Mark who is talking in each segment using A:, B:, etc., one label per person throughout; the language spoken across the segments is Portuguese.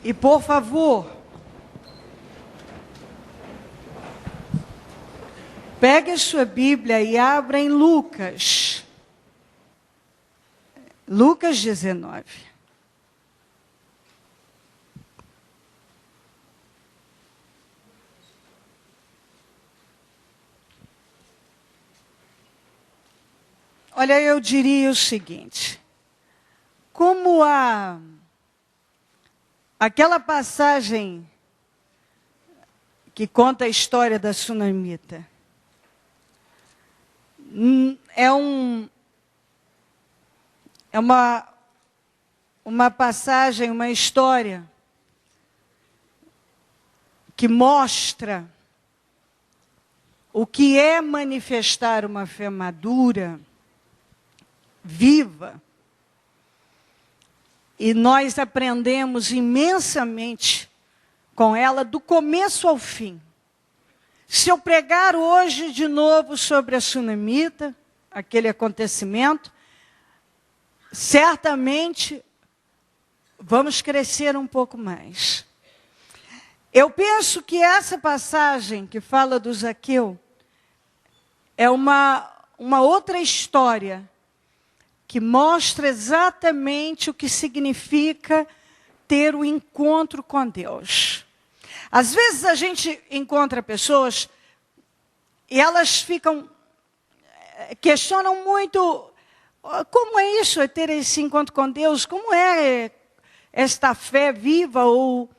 A: E por favor, pegue a sua Bíblia e abra em Lucas. Lucas 19. Olha, eu diria o seguinte, como aquela passagem que conta a história da sunamita, é uma passagem, uma história que mostra o que é manifestar uma fé madura, viva. E nós aprendemos imensamente com ela do começo ao fim. Se eu pregar hoje de novo sobre a sunamita, aquele acontecimento, certamente vamos crescer um pouco mais. Eu penso que essa passagem que fala do Zaqueu é uma outra história que mostra exatamente o que significa ter o encontro com Deus. Às vezes a gente encontra pessoas e elas questionam muito, como é isso, é ter esse encontro com Deus? Como é esta fé viva? Ou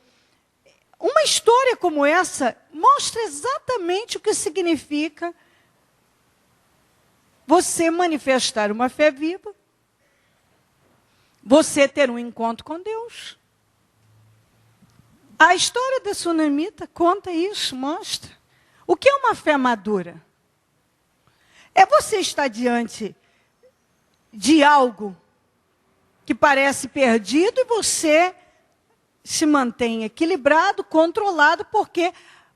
A: uma história como essa mostra exatamente o que significa você manifestar uma fé viva, você ter um encontro com Deus. A história da sunamita conta isso, mostra. O que é uma fé madura? É você estar diante de algo que parece perdido e você se mantém equilibrado, controlado, porque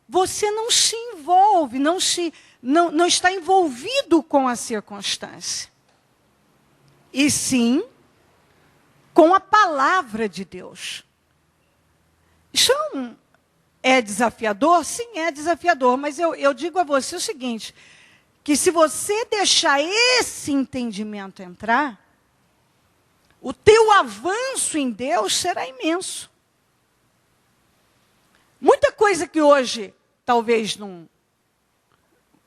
A: você não se envolve, não está envolvido com a circunstância. E sim, com a palavra de Deus. Isso é desafiador? Sim, é desafiador, mas eu digo a você o seguinte, que se você deixar esse entendimento entrar, o teu avanço em Deus será imenso. Muita coisa que hoje talvez não,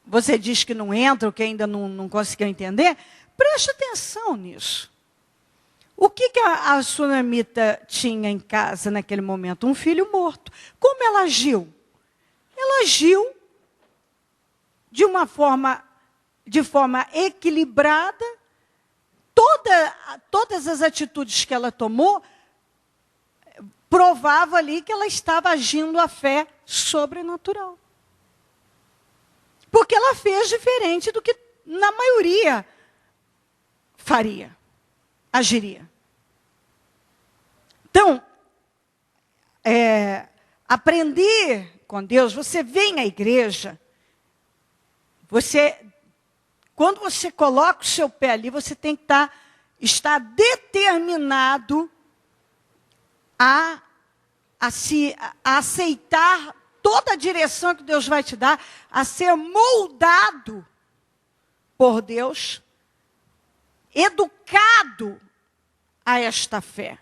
A: você diz que não entra, ou que ainda não conseguiu entender, preste atenção nisso. O que a sunamita tinha em casa naquele momento? Um filho morto. Como ela agiu? Ela agiu de forma equilibrada. Todas as atitudes que ela tomou provava ali que ela estava agindo a fé sobrenatural. Porque ela fez diferente do que na maioria faria, agiria. Então, aprender com Deus, você vem à igreja, quando você coloca o seu pé ali, você tem que estar determinado a aceitar toda a direção que Deus vai te dar, a ser moldado por Deus, educado a esta fé,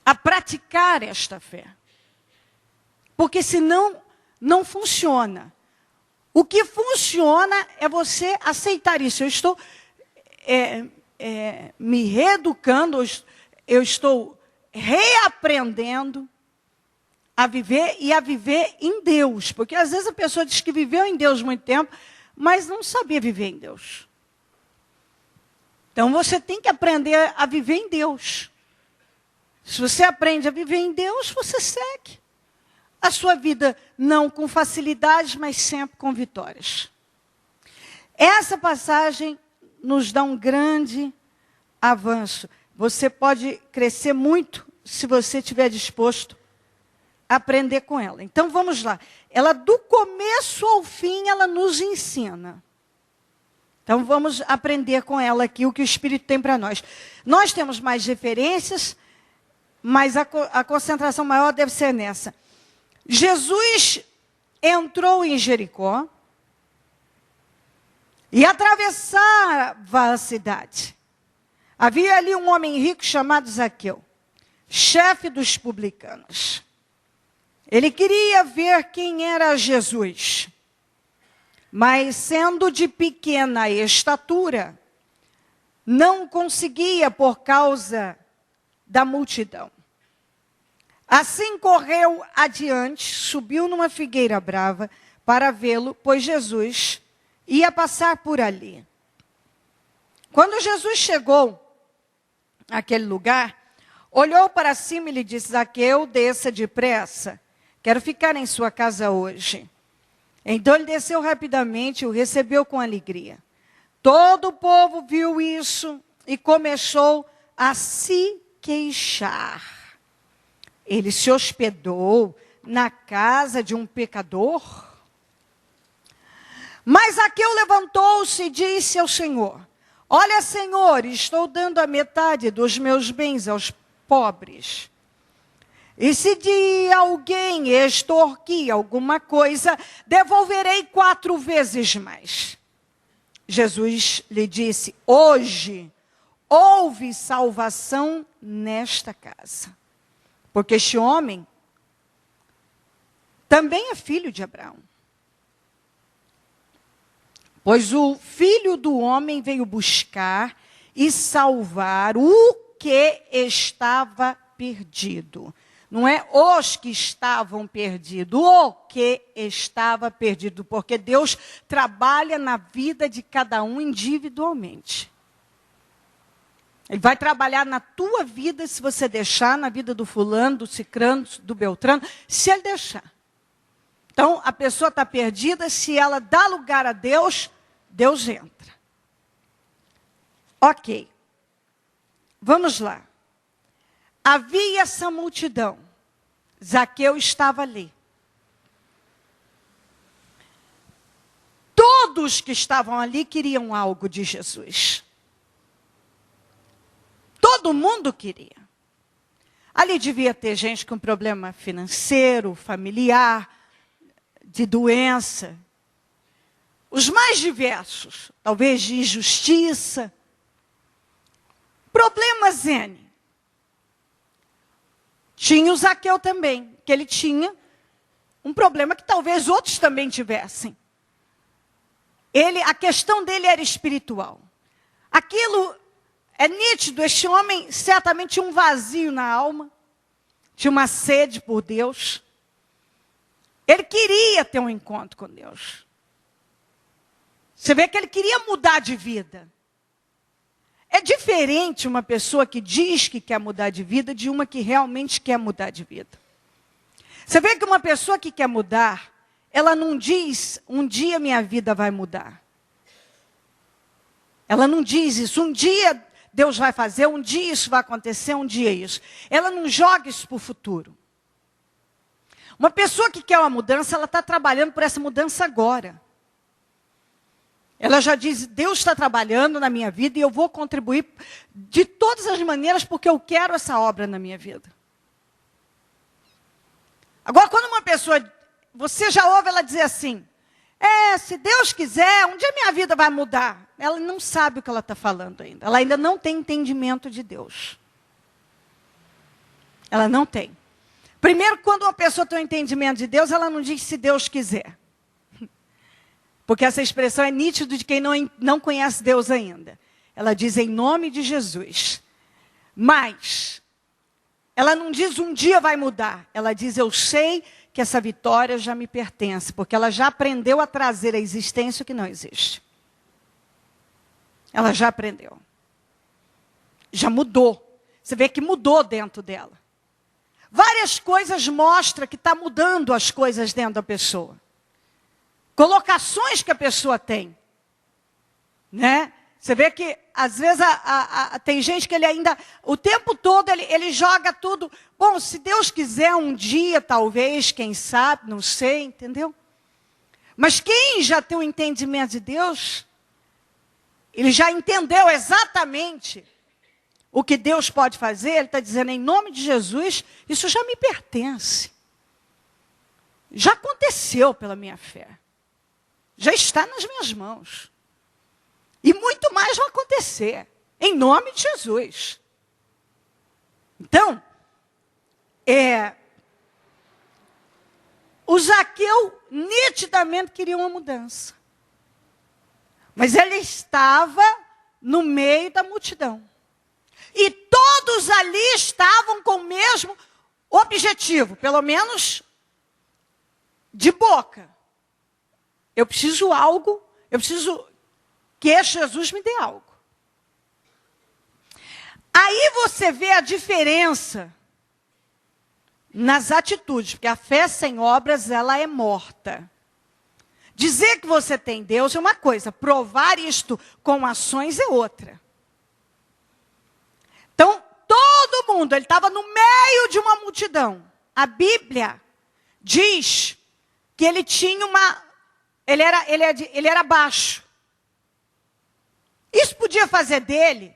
A: a praticar esta fé. Porque senão não funciona. O que funciona é você aceitar isso. Eu estou me reeducando, eu estou reaprendendo a viver e a viver em Deus. Porque às vezes a pessoa diz que viveu em Deus muito tempo, mas não sabia viver em Deus. Então você tem que aprender a viver em Deus. Se você aprende a viver em Deus, você segue a sua vida não com facilidades, mas sempre com vitórias. Essa passagem nos dá um grande avanço. Você pode crescer muito se você estiver disposto a aprender com ela. Então vamos lá. Ela do começo ao fim, ela nos ensina. Então vamos aprender com ela aqui o que o Espírito tem para nós. Nós temos mais referências, mas a concentração maior deve ser nessa. Jesus entrou em Jericó e atravessava a cidade. Havia ali um homem rico chamado Zaqueu, chefe dos publicanos. Ele queria ver quem era Jesus, mas sendo de pequena estatura, não conseguia por causa da multidão. Assim correu adiante, subiu numa figueira brava para vê-lo, pois Jesus ia passar por ali. Quando Jesus chegou àquele lugar, olhou para cima e lhe disse: Zaqueu, desça depressa, quero ficar em sua casa hoje. Então ele desceu rapidamente e o recebeu com alegria. Todo o povo viu isso e começou a se queixar. Ele se hospedou na casa de um pecador? Mas Zaqueu levantou-se e disse ao Senhor: Olha, Senhor, estou dando a metade dos meus bens aos pobres. E se de alguém extorquir alguma coisa, devolverei 4 vezes mais. Jesus lhe disse: Hoje houve salvação nesta casa, porque este homem também é filho de Abraão. Pois o Filho do Homem veio buscar e salvar o que estava perdido. Não é os que estavam perdidos, o que estava perdido. Porque Deus trabalha na vida de cada um individualmente. Ele vai trabalhar na tua vida se você deixar, na vida do fulano, do cicrano, do beltrano, se ele deixar. Então, a pessoa está perdida, se ela dá lugar a Deus, Deus entra. Ok. Vamos lá. Havia essa multidão. Zaqueu estava ali. Todos que estavam ali queriam algo de Jesus. Todo mundo queria. Ali devia ter gente com problema financeiro, familiar, de doença. Os mais diversos, talvez de injustiça. Problemas N. Tinha o Zaqueu também, que ele tinha um problema que talvez outros também tivessem. A questão dele era espiritual. Aquilo é nítido, este homem certamente tinha um vazio na alma, tinha uma sede por Deus. Ele queria ter um encontro com Deus. Você vê que ele queria mudar de vida. É diferente uma pessoa que diz que quer mudar de vida de uma que realmente quer mudar de vida. Você vê que uma pessoa que quer mudar, ela não diz, um dia minha vida vai mudar. Ela não diz isso, um dia Deus vai fazer, um dia isso vai acontecer, um dia isso. Ela não joga isso para o futuro. Uma pessoa que quer uma mudança, ela está trabalhando por essa mudança agora. Ela já diz, Deus está trabalhando na minha vida e eu vou contribuir de todas as maneiras porque eu quero essa obra na minha vida. Agora, quando uma pessoa, você já ouve ela dizer assim, se Deus quiser, um dia minha vida vai mudar. Ela não sabe o que ela está falando ainda. Ela ainda não tem entendimento de Deus. Ela não tem. Primeiro, quando uma pessoa tem um entendimento de Deus, ela não diz se Deus quiser. Porque essa expressão é nítida de quem não conhece Deus ainda. Ela diz em nome de Jesus. Mas, ela não diz um dia vai mudar. Ela diz eu sei que essa vitória já me pertence. Porque ela já aprendeu a trazer à existência o que não existe. Ela já aprendeu. Já mudou. Você vê que mudou dentro dela. Várias coisas mostram que está mudando as coisas dentro da pessoa. Colocações que a pessoa tem. Né? Você vê que, às vezes, tem gente que ele ainda, o tempo todo, ele joga tudo. Bom, se Deus quiser um dia, talvez, quem sabe, não sei, entendeu? Mas quem já tem o entendimento de Deus, ele já entendeu exatamente o que Deus pode fazer, ele está dizendo, em nome de Jesus, isso já me pertence. Já aconteceu pela minha fé. Já está nas minhas mãos. E muito mais vai acontecer, em nome de Jesus. Então, o Zaqueu nitidamente queria uma mudança. Mas ele estava no meio da multidão. E todos ali estavam com o mesmo objetivo, pelo menos de boca. Eu preciso que Jesus me dê algo. Aí você vê a diferença nas atitudes, porque a fé sem obras, ela é morta. Dizer que você tem Deus é uma coisa, provar isto com ações é outra. Então, todo mundo, ele estava no meio de uma multidão. A Bíblia diz que ele tinha ele era baixo. Isso podia fazer dele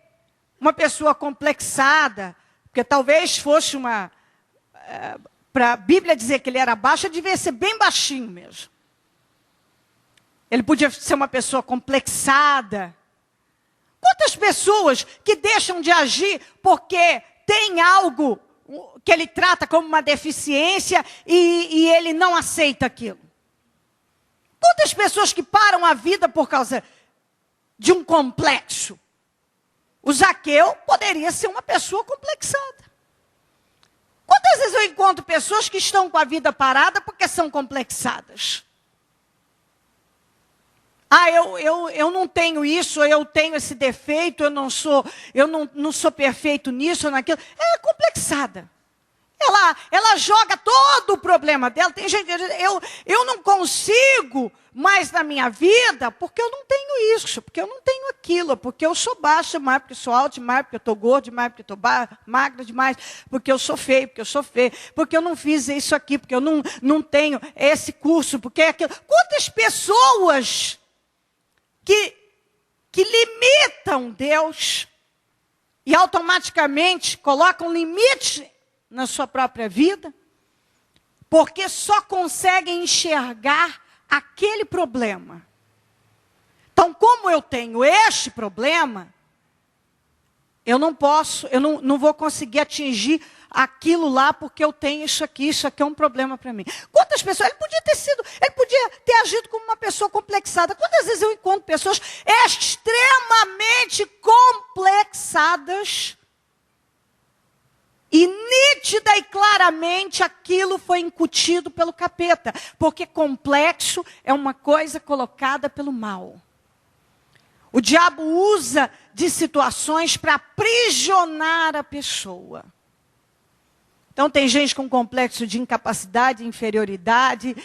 A: uma pessoa complexada, porque talvez fosse para a Bíblia dizer que ele era baixo, ele devia ser bem baixinho mesmo. Ele podia ser uma pessoa complexada. Quantas pessoas que deixam de agir porque tem algo que ele trata como uma deficiência e ele não aceita aquilo? Quantas pessoas que param a vida por causa de um complexo? O Zaqueu poderia ser uma pessoa complexada. Quantas vezes eu encontro pessoas que estão com a vida parada porque são complexadas? Eu não tenho isso, eu tenho esse defeito, eu não sou perfeito nisso ou naquilo. É complexada. Ela joga todo o problema dela. Tem gente que diz, eu não consigo mais na minha vida porque eu não tenho isso, porque eu não tenho aquilo, porque eu sou baixa demais, porque eu sou alta demais, porque eu estou gorda demais, porque eu estou magra demais, porque eu sou feio, porque eu não fiz isso aqui, porque eu não tenho esse curso, porque é aquilo. Quantas pessoas que limitam Deus e automaticamente colocam limite na sua própria vida, porque só conseguem enxergar aquele problema. Então, como eu tenho este problema, eu não vou conseguir atingir aquilo lá porque eu tenho isso aqui é um problema para mim. Quantas pessoas, ele podia ter agido como uma pessoa complexada. Quantas vezes eu encontro pessoas extremamente complexadas e nítida e claramente aquilo foi incutido pelo capeta, porque complexo é uma coisa colocada pelo mal. O diabo usa de situações para aprisionar a pessoa. Então tem gente com complexo de incapacidade, inferioridade,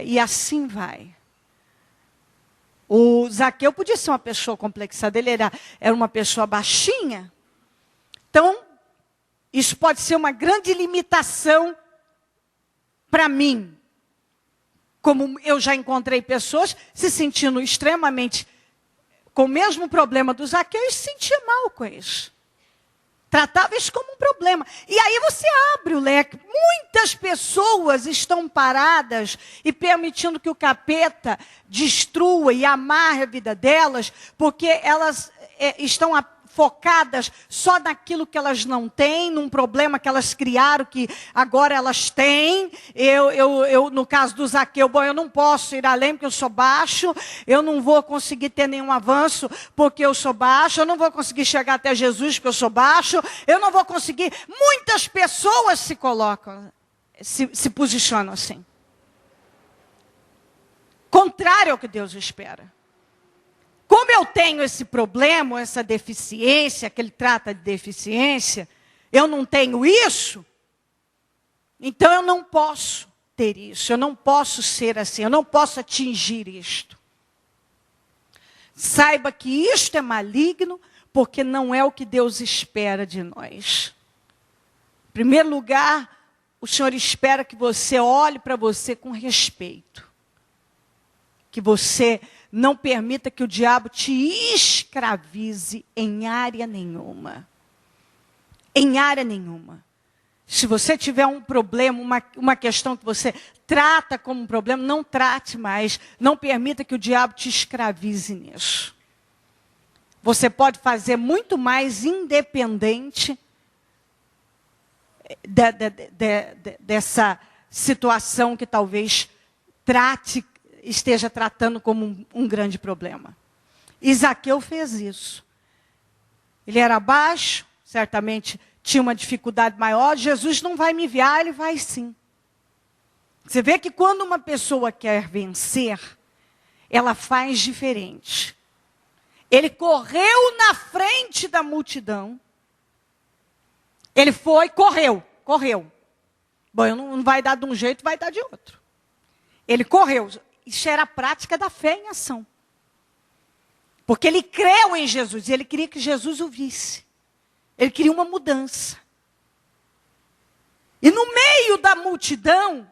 A: e assim vai. O Zaqueu podia ser uma pessoa complexada, ele era uma pessoa baixinha. Então, isso pode ser uma grande limitação para mim. Como eu já encontrei pessoas se sentindo extremamente com o mesmo problema do Zaqueu e se sentia mal com isso. Tratava isso como um problema. E aí você abre o leque. Muitas pessoas estão paradas e permitindo que o capeta destrua e amarre a vida delas, porque elas estão focadas só naquilo que elas não têm, num problema que elas criaram, que agora elas têm. No caso do Zaqueu, eu não posso ir além porque eu sou baixo, eu não vou conseguir ter nenhum avanço porque eu sou baixo, eu não vou conseguir chegar até Jesus porque eu sou baixo, eu não vou conseguir. Muitas pessoas se colocam, se posicionam assim. Contrário ao que Deus espera. Como eu tenho esse problema, essa deficiência, que ele trata de deficiência, eu não tenho isso, então eu não posso ter isso, eu não posso ser assim, eu não posso atingir isto. Saiba que isto é maligno, porque não é o que Deus espera de nós. Em primeiro lugar, o Senhor espera que você olhe para você com respeito. Que você não permita que o diabo te escravize em área nenhuma. Em área nenhuma. Se você tiver um problema, uma questão que você trata como um problema, não trate mais. Não permita que o diabo te escravize nisso. Você pode fazer muito mais independente dessa situação que talvez esteja tratando como um grande problema. E Zaqueu fez isso. Ele era baixo, certamente tinha uma dificuldade maior. Jesus não vai me enviar, ele vai sim. Você vê que quando uma pessoa quer vencer, ela faz diferente. Ele correu na frente da multidão. Ele foi, correu. Bom, não vai dar de um jeito, vai dar de outro. Ele correu. Isso era a prática da fé em ação. Porque ele creu em Jesus e ele queria que Jesus o visse. Ele queria uma mudança. E no meio da multidão,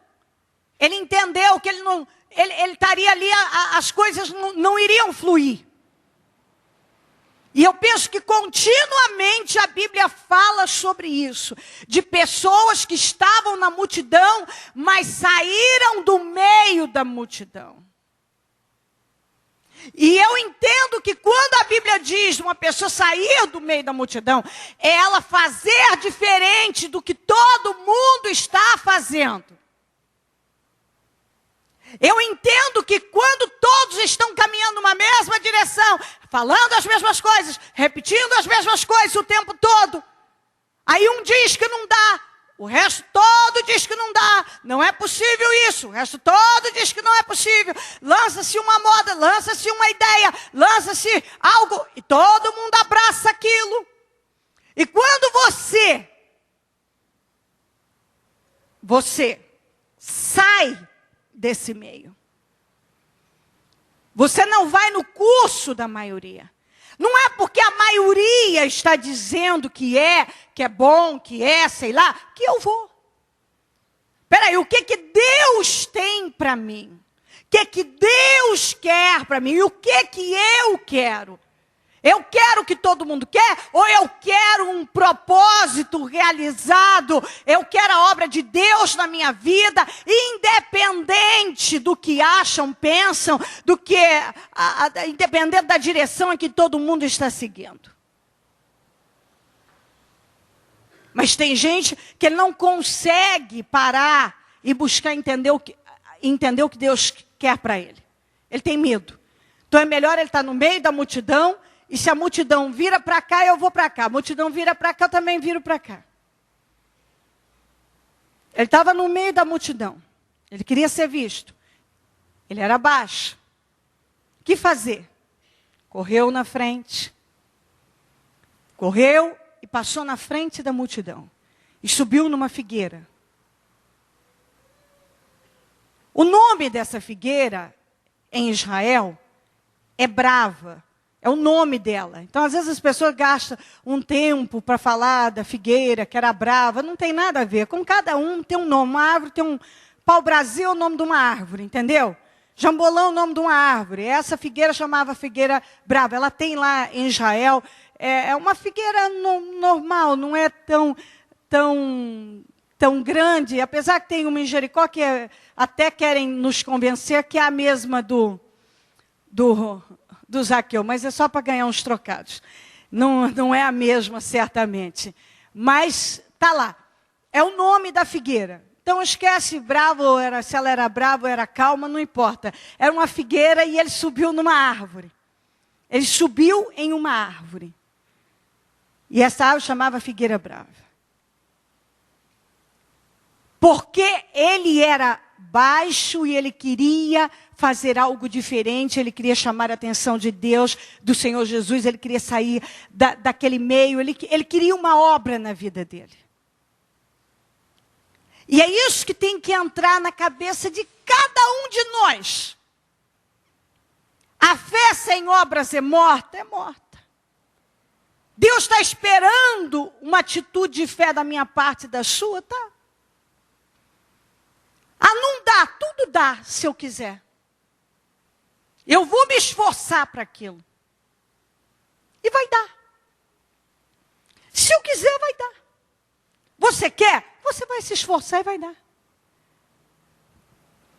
A: ele entendeu que ele estaria ali, as coisas não iriam fluir. E eu penso que continuamente a Bíblia fala sobre isso. De pessoas que estavam na multidão, mas saíram do meio da multidão. E eu entendo que quando a Bíblia diz uma pessoa sair do meio da multidão, é ela fazer diferente do que todo mundo está fazendo. Eu entendo que quando todos estão caminhando numa mesma direção, falando as mesmas coisas, repetindo as mesmas coisas o tempo todo, aí um diz que não dá, o resto todo diz que não dá, não é possível isso, o resto todo diz que não é possível, lança-se uma moda, lança-se uma ideia, lança-se algo, e todo mundo abraça aquilo. E quando você sai desse meio, você não vai no curso da maioria. Não é porque a maioria está dizendo que é bom, que é, sei lá, que eu vou. Espera aí, o que Deus tem para mim? O que Deus quer para mim? E o que eu quero? Eu quero o que todo mundo quer? Ou eu quero um propósito realizado? Eu quero a obra de Deus na minha vida, independente do que acham, pensam, independente da direção em que todo mundo está seguindo. Mas tem gente que não consegue parar e buscar entender o que Deus quer para ele. Ele tem medo. Então é melhor ele estar no meio da multidão. E se a multidão vira para cá, eu vou para cá. A multidão vira para cá, eu também viro para cá. Ele estava no meio da multidão. Ele queria ser visto. Ele era baixo. O que fazer? Correu na frente. Correu e passou na frente da multidão. E subiu numa figueira. O nome dessa figueira, em Israel, é brava. É o nome dela. Então, às vezes, as pessoas gastam um tempo para falar da figueira, que era brava. Não tem nada a ver. Com cada um tem um nome. Uma árvore tem um... Pau-brasil é o nome de uma árvore, entendeu? Jambolão é o nome de uma árvore. Essa figueira chamava figueira brava. Ela tem lá em Israel. É uma figueira normal, não é tão grande. Apesar que tem uma em Jericó que até querem nos convencer que é a mesma do Zaqueu, mas é só para ganhar uns trocados. Não é a mesma, certamente. Mas está lá. É o nome da figueira. Então esquece se ela era brava ou era calma, não importa. Era uma figueira e ele subiu numa árvore. Ele subiu em uma árvore. E essa árvore chamava figueira brava. Porque ele era baixo e ele queria fazer algo diferente, ele queria chamar a atenção de Deus, do Senhor Jesus, ele queria sair daquele meio, ele queria uma obra na vida dele. E é isso que tem que entrar na cabeça de cada um de nós. A fé sem obras é morta? É morta. Deus está esperando uma atitude de fé da minha parte e da sua? Tá. Ah, não dá, tudo dá, se eu quiser. Eu vou me esforçar para aquilo. E vai dar. Se eu quiser, vai dar. Você quer? Você vai se esforçar e vai dar.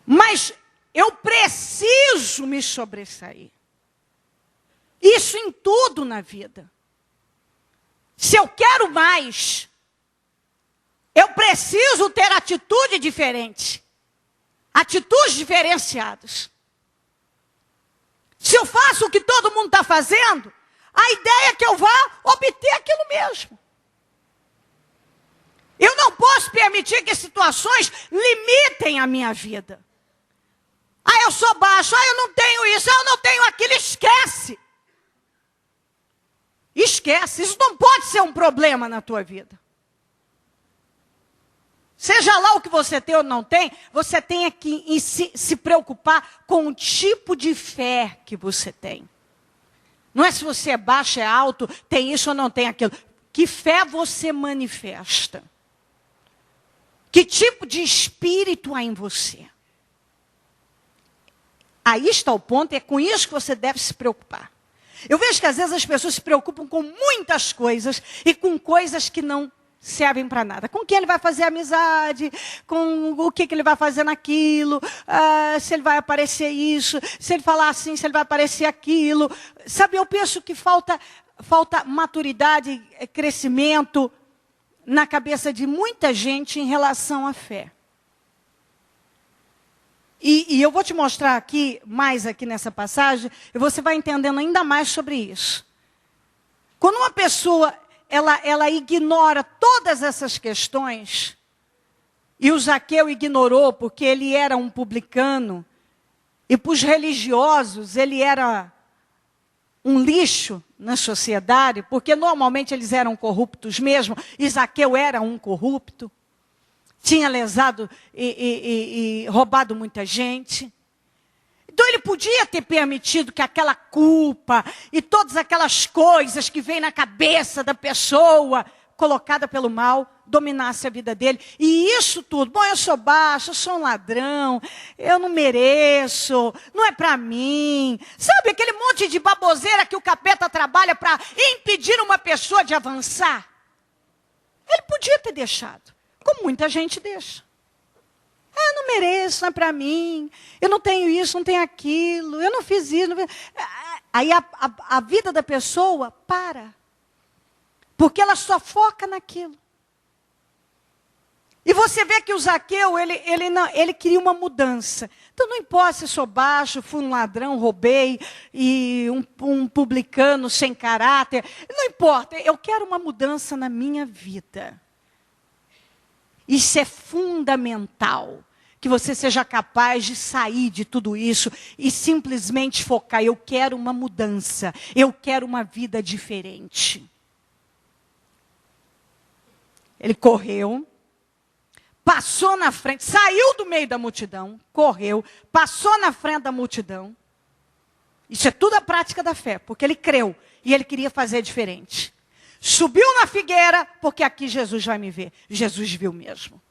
A: Mas eu preciso me sobressair. Isso em tudo na vida. Se eu quero mais, eu preciso ter atitude diferente. Atitudes diferenciadas. Se eu faço o que todo mundo está fazendo, a ideia é que eu vá obter aquilo mesmo. Eu não posso permitir que situações limitem a minha vida. Ah, eu sou baixo, eu não tenho isso, eu não tenho aquilo, esquece. Esquece, isso não pode ser um problema na tua vida. Seja lá o que você tem ou não tem, você tem que se preocupar com o tipo de fé que você tem. Não é se você é baixo, é alto, tem isso ou não tem aquilo. Que fé você manifesta? Que tipo de espírito há em você? Aí está o ponto, é com isso que você deve se preocupar. Eu vejo que às vezes as pessoas se preocupam com muitas coisas e com coisas que não servem para nada. Com quem ele vai fazer amizade, com o que ele vai fazer naquilo, se ele vai aparecer isso, se ele falar assim, se ele vai aparecer aquilo. Sabe, eu penso que falta maturidade, crescimento na cabeça de muita gente em relação à fé. E eu vou te mostrar aqui, mais aqui nessa passagem, e você vai entendendo ainda mais sobre isso. Quando uma pessoa, ela ignora todas essas questões, e o Zaqueu ignorou porque ele era um publicano, e para os religiosos ele era um lixo na sociedade, porque normalmente eles eram corruptos mesmo, e Zaqueu era um corrupto. Tinha lesado e roubado muita gente. Então ele podia ter permitido que aquela culpa e todas aquelas coisas que vêm na cabeça da pessoa, colocada pelo mal, dominasse a vida dele. E isso tudo, bom, eu sou baixo, eu sou um ladrão, eu não mereço, não é para mim. Sabe aquele monte de baboseira que o capeta trabalha para impedir uma pessoa de avançar? Ele podia ter deixado. Como muita gente deixa. Eu não mereço, não é para mim. Eu não tenho isso, não tenho aquilo. Eu não fiz isso. Não fiz... Aí a vida da pessoa para. Porque ela só foca naquilo. E você vê que o Zaqueu, ele queria uma mudança. Então não importa se sou baixo, fui um ladrão, roubei, e um publicano sem caráter. Não importa, eu quero uma mudança na minha vida. Isso é fundamental, que você seja capaz de sair de tudo isso e simplesmente focar. Eu quero uma mudança, eu quero uma vida diferente. Ele correu, passou na frente, saiu do meio da multidão, correu, passou na frente da multidão. Isso é tudo a prática da fé, porque ele creu e ele queria fazer diferente. Subiu na figueira, porque aqui Jesus vai me ver. Jesus viu mesmo.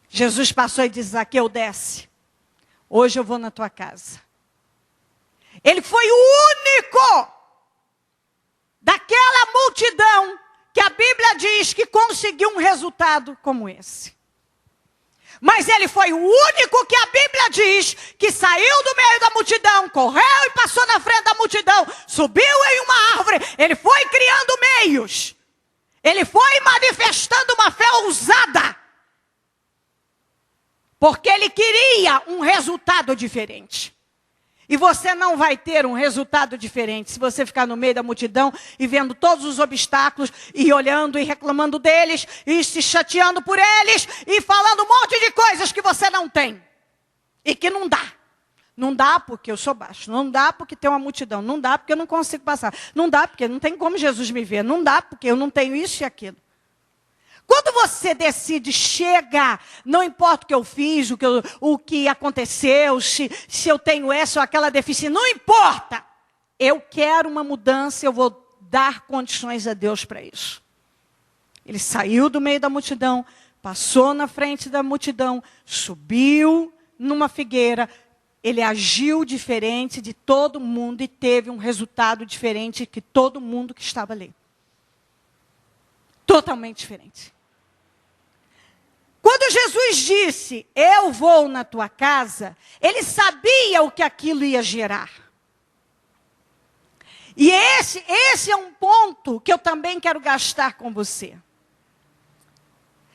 A: Jesus passou e disse, Zaqueu, desce. Hoje eu vou na tua casa. Ele foi o único daquela multidão que a Bíblia diz que conseguiu um resultado como esse. Mas ele foi o único que a Bíblia diz que saiu do meio da multidão, correu e passou na frente da multidão, subiu em uma árvore, ele foi criando meios. Ele foi manifestando uma fé ousada. Porque ele queria um resultado diferente. E você não vai ter um resultado diferente se você ficar no meio da multidão e vendo todos os obstáculos e olhando e reclamando deles e se chateando por eles e falando um monte de coisas que você não tem e que não dá. Não dá porque eu sou baixo, não dá porque tem uma multidão, não dá porque eu não consigo passar, não dá porque não tem como Jesus me ver, não dá porque eu não tenho isso e aquilo. Quando você decide, chega, não importa o que eu fiz, o que aconteceu, se eu tenho essa ou aquela deficiência, não importa. Eu quero uma mudança, eu vou dar condições a Deus para isso. Ele saiu do meio da multidão, passou na frente da multidão, subiu numa figueira, ele agiu diferente de todo mundo e teve um resultado diferente que todo mundo que estava ali. Totalmente diferente. Quando Jesus disse, eu vou na tua casa, ele sabia o que aquilo ia gerar. E esse é um ponto que eu também quero gastar com você.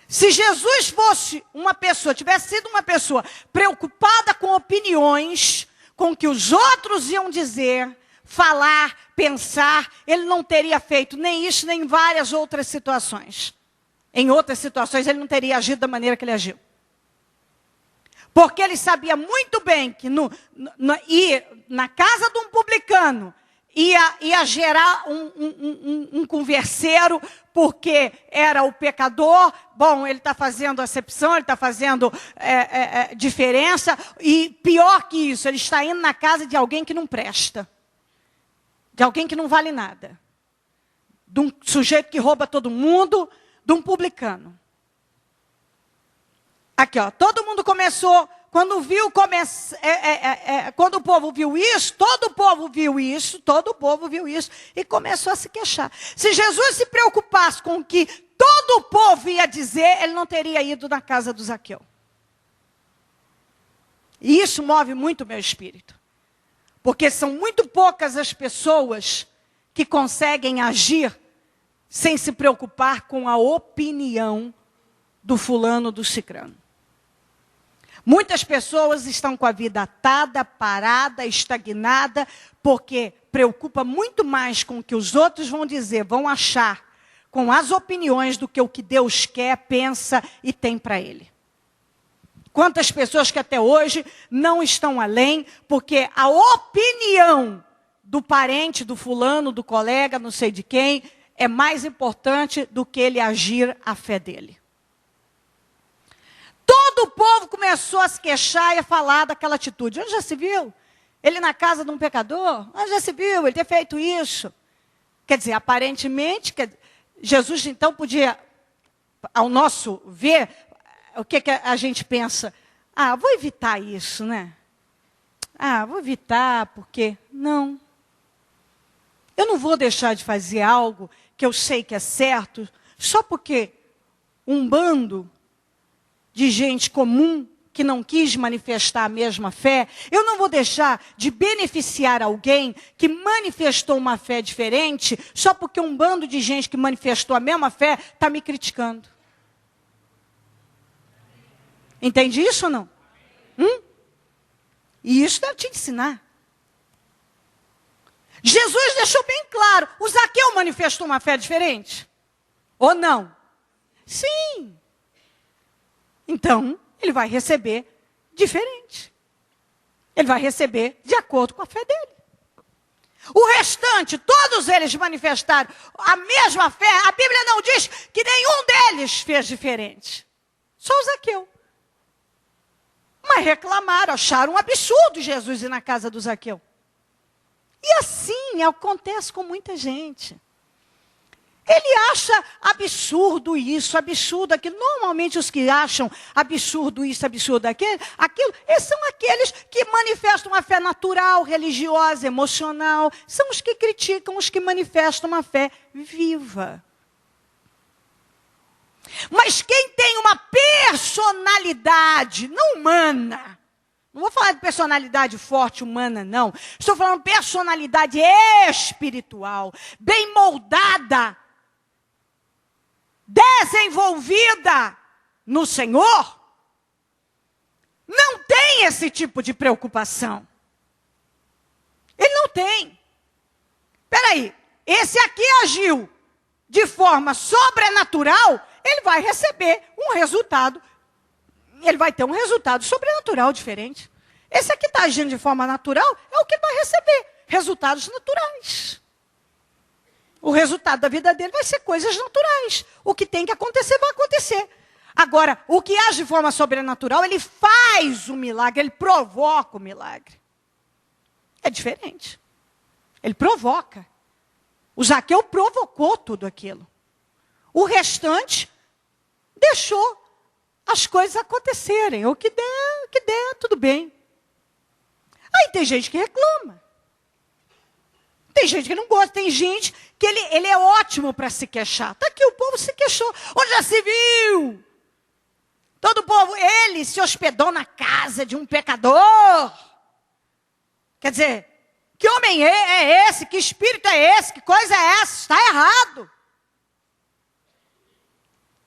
A: Se Jesus fosse uma pessoa, tivesse sido uma pessoa preocupada com opiniões, com o que os outros iam dizer, falar, pensar, ele não teria feito nem isso, nem várias outras situações. Em outras situações, ele não teria agido da maneira que ele agiu. Porque ele sabia muito bem que ir na casa de um publicano ia gerar um converseiro, porque era o pecador. Bom, ele está fazendo acepção, ele está fazendo diferença. E pior que isso, ele está indo na casa de alguém que não presta. De alguém que não vale nada. De um sujeito que rouba todo mundo, de um publicano. Aqui, ó, todo mundo começou, quando o povo viu isso, todo o povo viu isso, e começou a se queixar. Se Jesus se preocupasse com o que todo o povo ia dizer, ele não teria ido na casa do Zaqueu. E isso move muito o meu espírito. Porque são muito poucas as pessoas que conseguem agir sem se preocupar com a opinião do fulano, do cicrano. Muitas pessoas estão com a vida atada, parada, estagnada, porque preocupa muito mais com o que os outros vão dizer, vão achar, com as opiniões do que o que Deus quer, pensa e tem para ele. Quantas pessoas que até hoje não estão além, porque a opinião do parente, do fulano, do colega, não sei de quem, é mais importante do que ele agir a fé dele. Todo o povo começou a se queixar e a falar daquela atitude. Onde já se viu? Ele na casa de um pecador? Onde já se viu ele ter feito isso? Quer dizer, aparentemente, Jesus então podia, ao nosso ver, o que a gente pensa? Ah, vou evitar isso, né? Ah, vou evitar, porque... Não. Eu não vou deixar de fazer algo que eu sei que é certo, só porque um bando de gente comum que não quis manifestar a mesma fé, eu não vou deixar de beneficiar alguém que manifestou uma fé diferente, só porque um bando de gente que manifestou a mesma fé está me criticando. Entende isso ou não? E isso deve te ensinar. Jesus deixou bem claro, o Zaqueu manifestou uma fé diferente? Ou não? Sim. Então, ele vai receber diferente. Ele vai receber de acordo com a fé dele. O restante, todos eles manifestaram a mesma fé. A Bíblia não diz que nenhum deles fez diferente. Só o Zaqueu. Mas reclamaram, acharam um absurdo Jesus ir na casa do Zaqueu. E assim acontece com muita gente. Ele acha absurdo isso, absurdo aquilo. Normalmente os que acham absurdo isso, absurdo aquilo, esses são aqueles que manifestam uma fé natural, religiosa, emocional. São os que criticam, os que manifestam uma fé viva. Mas quem tem uma personalidade não humana, não vou falar de personalidade forte humana, não. Estou falando de personalidade espiritual, bem moldada, desenvolvida no Senhor, não tem esse tipo de preocupação. Ele não tem. Espera aí, esse aqui agiu de forma sobrenatural, ele vai receber um resultado, ele vai ter um resultado sobrenatural diferente. Esse aqui está agindo de forma natural, é o que ele vai receber, resultados naturais. O resultado da vida dele vai ser coisas naturais. O que tem que acontecer, vai acontecer. Agora, o que age de forma sobrenatural, ele faz o milagre, ele provoca o milagre. É diferente. Ele provoca. O Zaqueu provocou tudo aquilo. O restante deixou as coisas acontecerem. O que der, tudo bem. Aí tem gente que reclama. Tem gente que não gosta, tem gente que ele é ótimo para se queixar. Está aqui, o povo se queixou. Onde já se viu? Todo o povo, ele se hospedou na casa de um pecador. Quer dizer, que homem é esse? Que espírito é esse? Que coisa é essa? Está errado.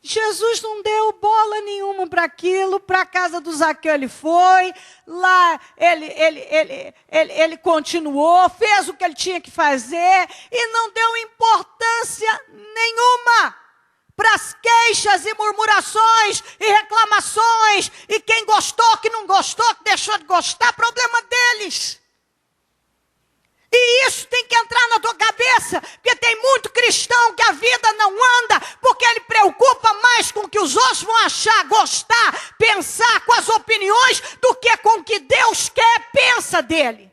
A: Jesus não deu bola nenhuma para aquilo, para a casa do Zaqueu ele foi, lá ele continuou, fez o que ele tinha que fazer e não deu importância nenhuma para as queixas e murmurações e reclamações e quem gostou, que não gostou, que deixou de gostar, problema deles. E isso tem que entrar na tua cabeça, porque tem muito cristão que a vida não anda, porque ele preocupa mais com o que os outros vão achar, gostar, pensar com as opiniões, do que com o que Deus quer, pensa dele.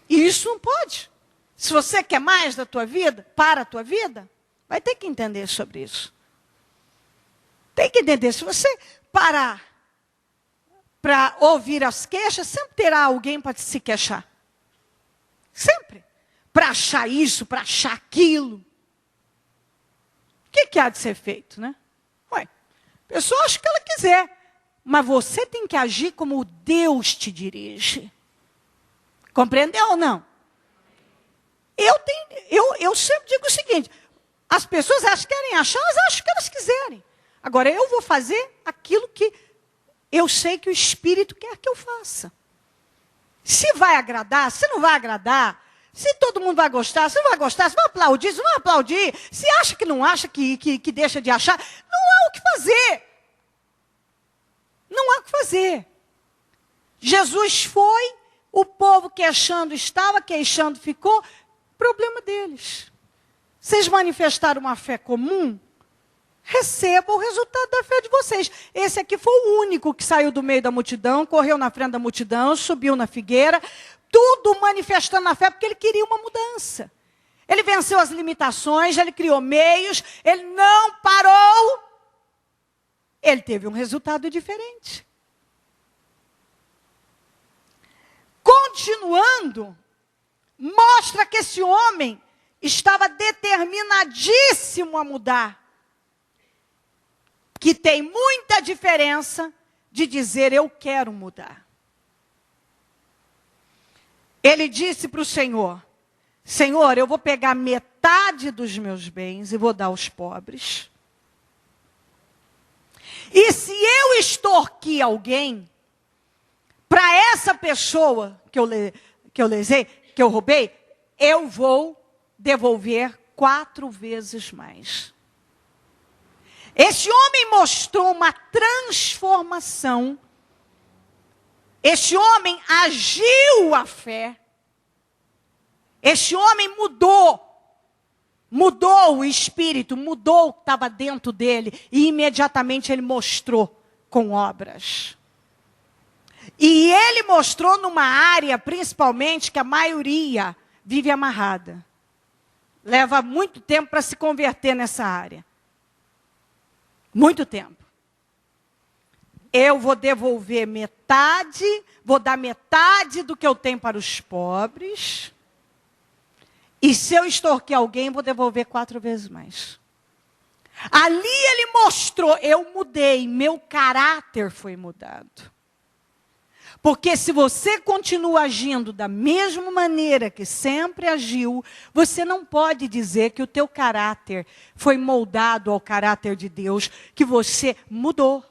A: E isso não pode. Se você quer mais da tua vida, para a tua vida, vai ter que entender sobre isso. Tem que entender, se você parar para ouvir as queixas, sempre terá alguém para se queixar. Sempre. Para achar isso, para achar aquilo. O que há de ser feito, né? Ué, a pessoa acha o que ela quiser. Mas você tem que agir como Deus te dirige. Compreendeu ou não? Eu sempre digo o seguinte, as pessoas elas querem achar, elas acham o que elas quiserem. Agora, eu vou fazer aquilo que eu sei que o Espírito quer que eu faça. Se vai agradar, se não vai agradar, se todo mundo vai gostar, se não vai gostar, se vai aplaudir, se não vai aplaudir, se acha que não acha, que deixa de achar, não há o que fazer. Não há o que fazer. Jesus foi, o povo queixando estava, queixando ficou, problema deles. Vocês manifestaram uma fé comum? Recebam o resultado da fé de vocês. Esse aqui foi o único que saiu do meio da multidão, correu na frente da multidão, subiu na figueira, tudo manifestando a fé, porque ele queria uma mudança. Ele venceu as limitações, ele criou meios, ele não parou. Ele teve um resultado diferente. Continuando, mostra que esse homem estava determinadíssimo a mudar. Que tem muita diferença de dizer eu quero mudar. Ele disse para o Senhor, Senhor, eu vou pegar metade dos meus bens e vou dar aos pobres. E se eu extorquir alguém, para essa pessoa que eu roubei, eu vou devolver 4 vezes mais. Esse homem mostrou uma transformação. Esse homem agiu a fé. Esse homem mudou. Mudou o espírito, mudou o que estava dentro dele. E imediatamente ele mostrou com obras. E ele mostrou numa área, principalmente, que a maioria vive amarrada. Leva muito tempo para se converter nessa área. Muito tempo. Eu vou devolver metade, vou dar metade do que eu tenho para os pobres. E se eu extorquir alguém, vou devolver 4 vezes mais. Ali ele mostrou, eu mudei, meu caráter foi mudado. Porque se você continua agindo da mesma maneira que sempre agiu, você não pode dizer que o teu caráter foi moldado ao caráter de Deus, que você mudou.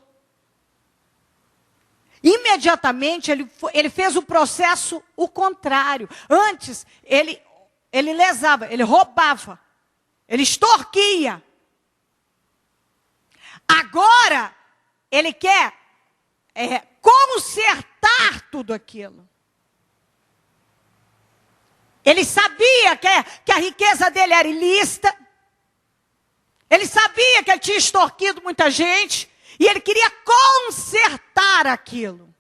A: Imediatamente ele fez o processo o contrário. Antes ele lesava, ele roubava, ele extorquia. Agora ele quer consertar tudo aquilo. Ele sabia que a riqueza dele era ilícita. Ele sabia que ele tinha extorquido muita gente. E ele queria consertar aquilo.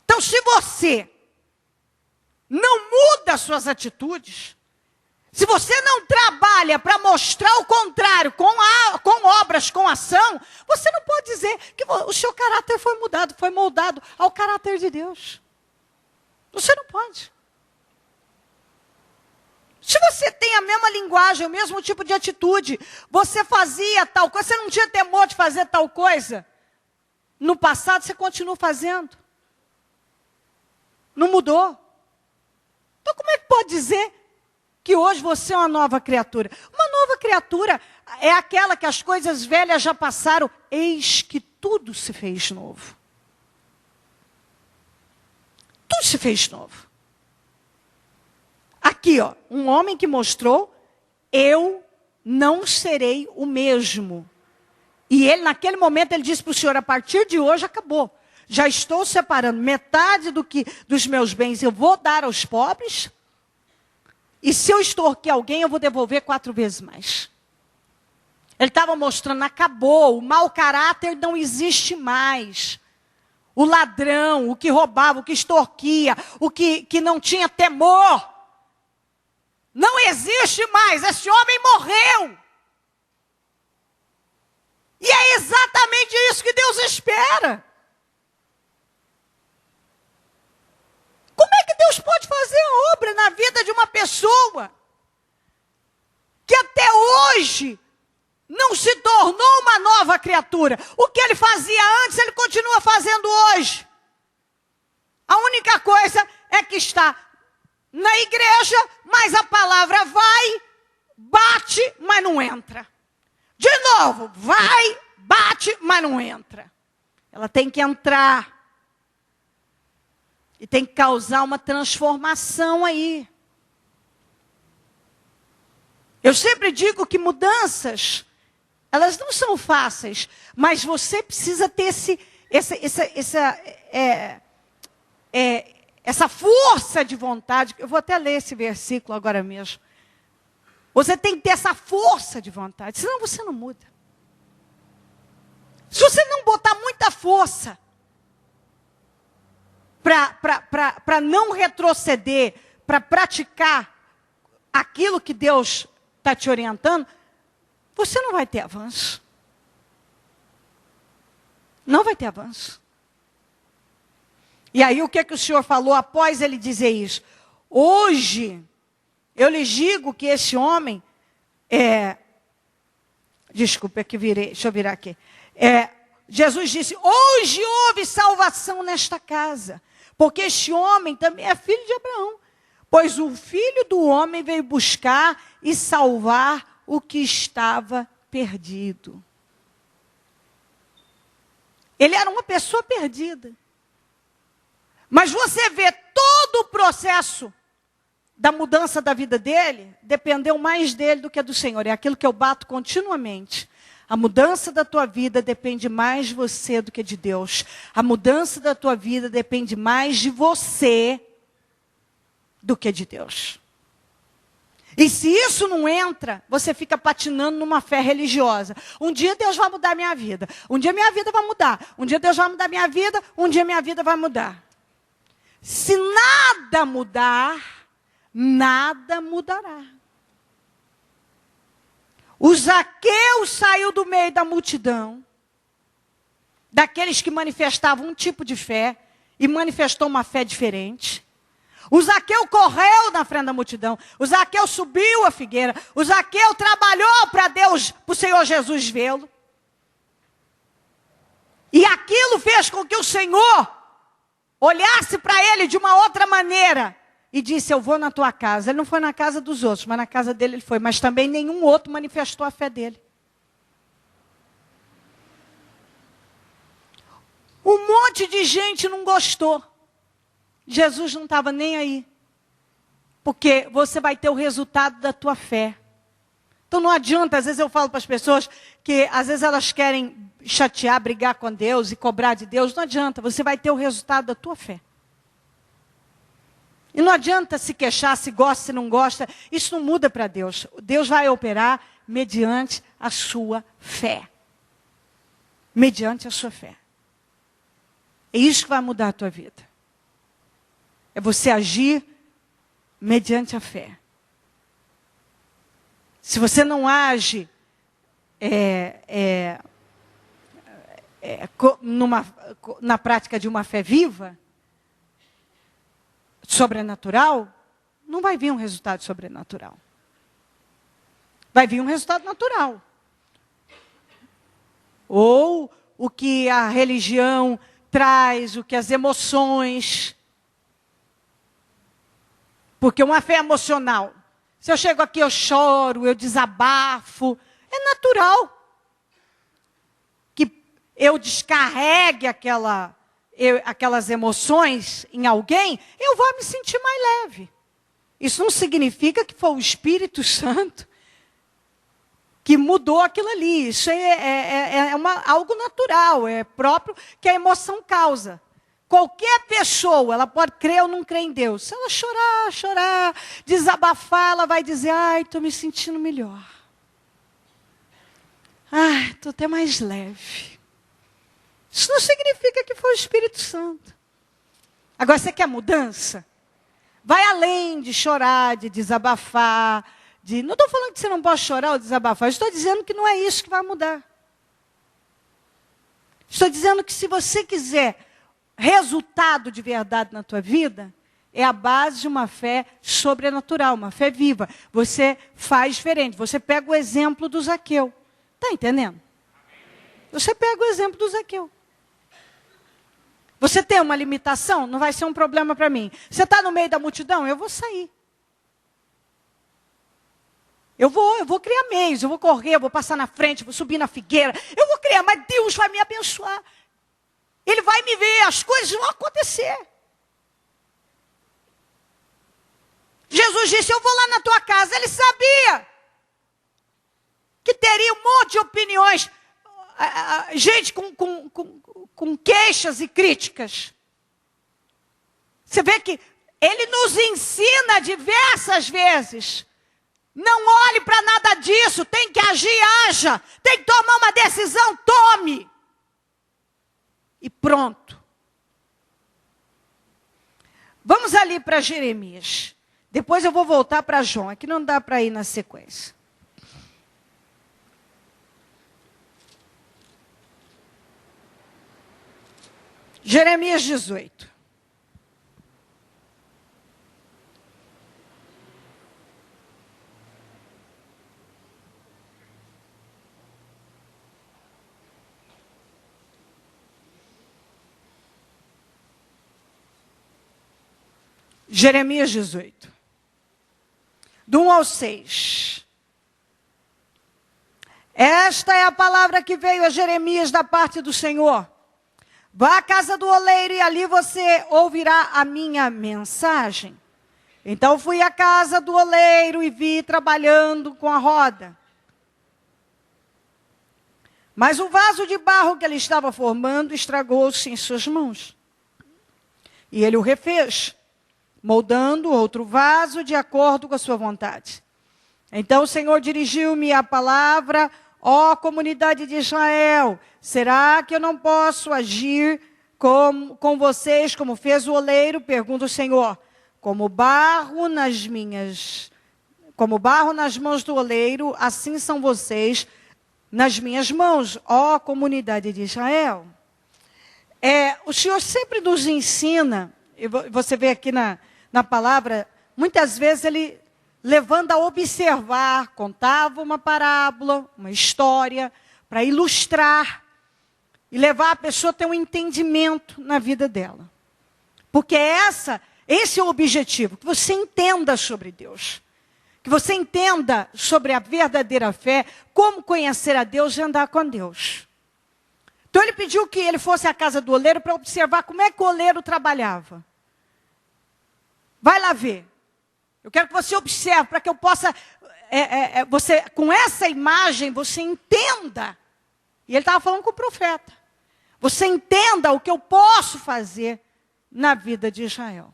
A: Então, se você não muda as suas atitudes, se você não trabalha para mostrar o contrário, com obras, com ação, você não pode dizer que o seu caráter foi mudado, foi moldado ao caráter de Deus. Você não pode. Se você tem a mesma linguagem, o mesmo tipo de atitude, você fazia tal coisa, você não tinha temor de fazer tal coisa, no passado você continua fazendo. Não mudou. Então como é que pode dizer que hoje você é uma nova criatura? Uma nova criatura é aquela que as coisas velhas já passaram, eis que tudo se fez novo. Tudo se fez novo. Aqui, ó, um homem que mostrou, eu não serei o mesmo. E ele, naquele momento, ele disse para o Senhor, a partir de hoje acabou. Já estou separando metade dos meus bens, eu vou dar aos pobres. E se eu extorquir alguém, eu vou devolver 4 vezes mais. Ele estava mostrando, acabou, o mau caráter não existe mais. O ladrão, o que roubava, o que extorquia, o que não tinha temor, não existe mais. Esse homem morreu. E é exatamente isso que Deus espera. Como é que Deus pode fazer a obra na vida de uma pessoa que até hoje não se tornou uma nova criatura? O que ele fazia antes, ele continua fazendo hoje. A única coisa é que está na igreja, mas a palavra vai, bate, mas não entra. De novo, vai, bate, mas não entra. Ela tem que entrar. E tem que causar uma transformação aí. Eu sempre digo que mudanças, elas não são fáceis, mas você precisa ter essa força de vontade. Eu vou até ler esse versículo agora mesmo. Você tem que ter essa força de vontade, senão você não muda. Se você não botar muita força para não retroceder, para praticar aquilo que Deus está te orientando, você não vai ter avanço. Não vai ter avanço. E aí o que o Senhor falou após ele dizer isso? Hoje, eu lhes digo que esse homem, desculpa, é que virei, deixa eu virar aqui. Jesus disse, hoje houve salvação nesta casa, porque este homem também é filho de Abraão. Pois o Filho do Homem veio buscar e salvar o que estava perdido. Ele era uma pessoa perdida. Mas você vê todo o processo da mudança da vida dele, dependeu mais dele do que do Senhor. É aquilo que eu bato continuamente. A mudança da tua vida depende mais de você do que de Deus. A mudança da tua vida depende mais de você do que de Deus. E se isso não entra, você fica patinando numa fé religiosa. Um dia Deus vai mudar a minha vida. Um dia minha vida vai mudar. Um dia Deus vai mudar a minha vida. Um dia minha vida vai mudar. Se nada mudar, nada mudará. O Zaqueu saiu do meio da multidão, daqueles que manifestavam um tipo de fé, e manifestou uma fé diferente. O Zaqueu correu na frente da multidão. O Zaqueu subiu a figueira. O Zaqueu trabalhou para Deus, para o Senhor Jesus vê-lo. E aquilo fez com que o Senhor olhasse para ele de uma outra maneira. E disse, eu vou na tua casa. Ele não foi na casa dos outros, mas na casa dele ele foi. Mas também nenhum outro manifestou a fé dele. Um monte de gente não gostou. Jesus não estava nem aí. Porque você vai ter o resultado da tua fé. Então não adianta, às vezes eu falo para as pessoas que às vezes elas querem chatear, brigar com Deus e cobrar de Deus. Não adianta, você vai ter o resultado da tua fé. E não adianta se queixar, se gosta, se não gosta. Isso não muda para Deus. Deus vai operar mediante a sua fé. Mediante a sua fé. É isso que vai mudar a tua vida. É você agir mediante a fé. Se você não age na prática de uma fé viva, sobrenatural, não vai vir um resultado sobrenatural. Vai vir um resultado natural. Ou o que a religião traz, o que as emoções. Porque uma fé emocional, se eu chego aqui, eu choro, eu desabafo, é natural que eu descarregue aquelas emoções em alguém, eu vou me sentir mais leve. Isso não significa que foi o Espírito Santo que mudou aquilo ali. Isso algo natural, é próprio que a emoção causa. Qualquer pessoa, ela pode crer ou não crer em Deus. Se ela chorar, desabafar, ela vai dizer, ai, estou me sentindo melhor. Ai, estou até mais leve. Isso não significa que foi o Espírito Santo. Agora, você quer mudança? Vai além de chorar, de desabafar. Não estou falando que você não pode chorar ou desabafar. Estou dizendo que não é isso que vai mudar. Estou dizendo que se você quiser resultado de verdade na tua vida, é a base de uma fé sobrenatural, uma fé viva. Você faz diferente. Você pega o exemplo do Zaqueu. Está entendendo? Você pega o exemplo do Zaqueu. Você tem uma limitação? Não vai ser um problema para mim. Você está no meio da multidão? Eu vou sair. Eu vou criar meios, eu vou correr, eu vou passar na frente, vou subir na figueira. Eu vou criar, mas Deus vai me abençoar. Ele vai me ver, as coisas vão acontecer. Jesus disse, eu vou lá na tua casa. Ele sabia que teria um monte de opiniões. Gente com queixas e críticas. Você vê que ele nos ensina diversas vezes. Não olhe para nada disso. Tem que agir, haja. Tem que tomar uma decisão, tome. E pronto. Vamos ali para Jeremias. Depois eu vou voltar para João. Aqui não dá para ir na sequência. Jeremias 18. Jeremias 18. Do 1 ao 6. Esta é a palavra que veio a Jeremias da parte do Senhor. Vá à casa do oleiro e ali você ouvirá a minha mensagem. Então fui à casa do oleiro e vi trabalhando com a roda. Mas o vaso de barro que ele estava formando estragou-se em suas mãos. E ele o refez, moldando outro vaso de acordo com a sua vontade. Então o Senhor dirigiu-me a palavra, ó comunidade de Israel, será que eu não posso agir com vocês como fez o oleiro? Pergunta o Senhor. Como barro nas mãos do oleiro, assim são vocês nas minhas mãos, ó comunidade de Israel. O Senhor sempre nos ensina, e você vê aqui na palavra, muitas vezes ele levando a observar, contava uma parábola, uma história, para ilustrar e levar a pessoa a ter um entendimento na vida dela. Porque esse é o objetivo, que você entenda sobre Deus. Que você entenda sobre a verdadeira fé, como conhecer a Deus e andar com Deus. Então ele pediu que ele fosse à casa do oleiro para observar como é que o oleiro trabalhava. Vai lá ver. Eu quero que você observe, para que eu possa, com essa imagem, você entenda. E ele estava falando com o profeta. Você entenda o que eu posso fazer na vida de Israel.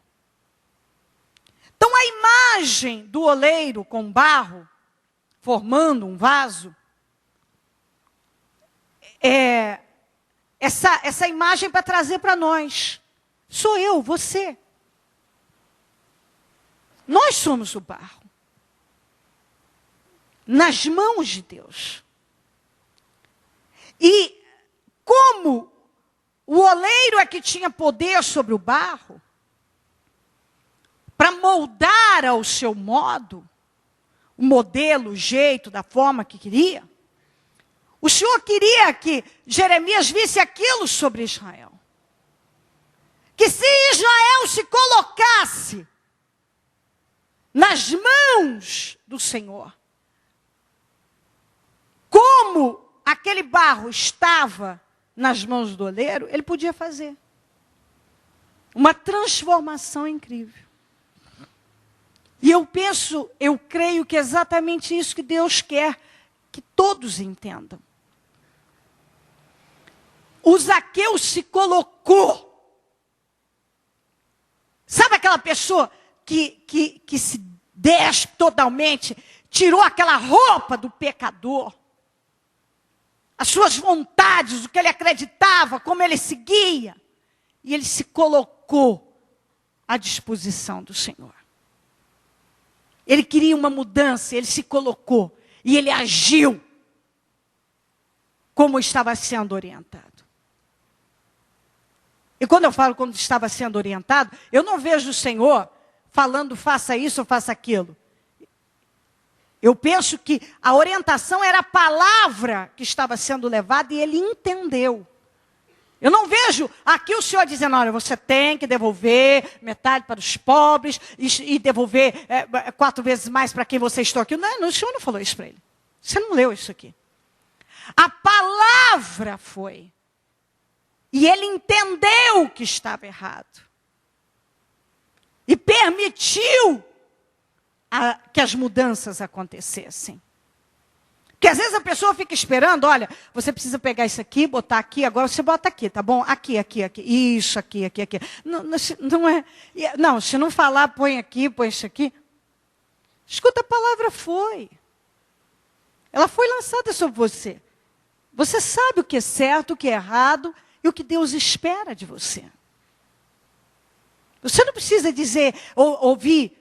A: Então a imagem do oleiro com barro, formando um vaso, essa imagem para trazer para nós. Sou eu, você. Nós somos o barro. Nas mãos de Deus. E como oleiro é que tinha poder sobre o barro, para moldar ao seu modo, o modelo, o jeito, da forma que queria. O Senhor queria que Jeremias visse aquilo sobre Israel. Que se Israel se colocasse nas mãos do Senhor, como aquele barro estava nas mãos do oleiro, ele podia fazer uma transformação incrível. E eu creio que é exatamente isso que Deus quer que todos entendam. O Zaqueu se colocou. Sabe aquela pessoa que se despe totalmente, tirou aquela roupa do pecador, as suas vontades, o que ele acreditava, como ele seguia, e ele se colocou à disposição do Senhor. Ele queria uma mudança, ele se colocou, e ele agiu como estava sendo orientado. E quando eu falo como estava sendo orientado, eu não vejo o Senhor falando faça isso ou faça aquilo. Eu penso que a orientação era a palavra que estava sendo levada e ele entendeu. Eu não vejo aqui o Senhor dizendo, olha, você tem que devolver metade para os pobres e devolver 4 vezes mais para quem você extorquiu. Não, o Senhor não falou isso para ele. Você não leu isso aqui. A palavra foi. E ele entendeu que estava errado. E permitiu que as mudanças acontecessem. Porque às vezes a pessoa fica esperando, olha, você precisa pegar isso aqui, botar aqui, agora você bota aqui, tá bom? Aqui. Isso, aqui. Não é. Não, se não falar, põe aqui, põe isso aqui. Escuta, a palavra foi. Ela foi lançada sobre você. Você sabe o que é certo, o que é errado e o que Deus espera de você. Você não precisa dizer, ou ouvir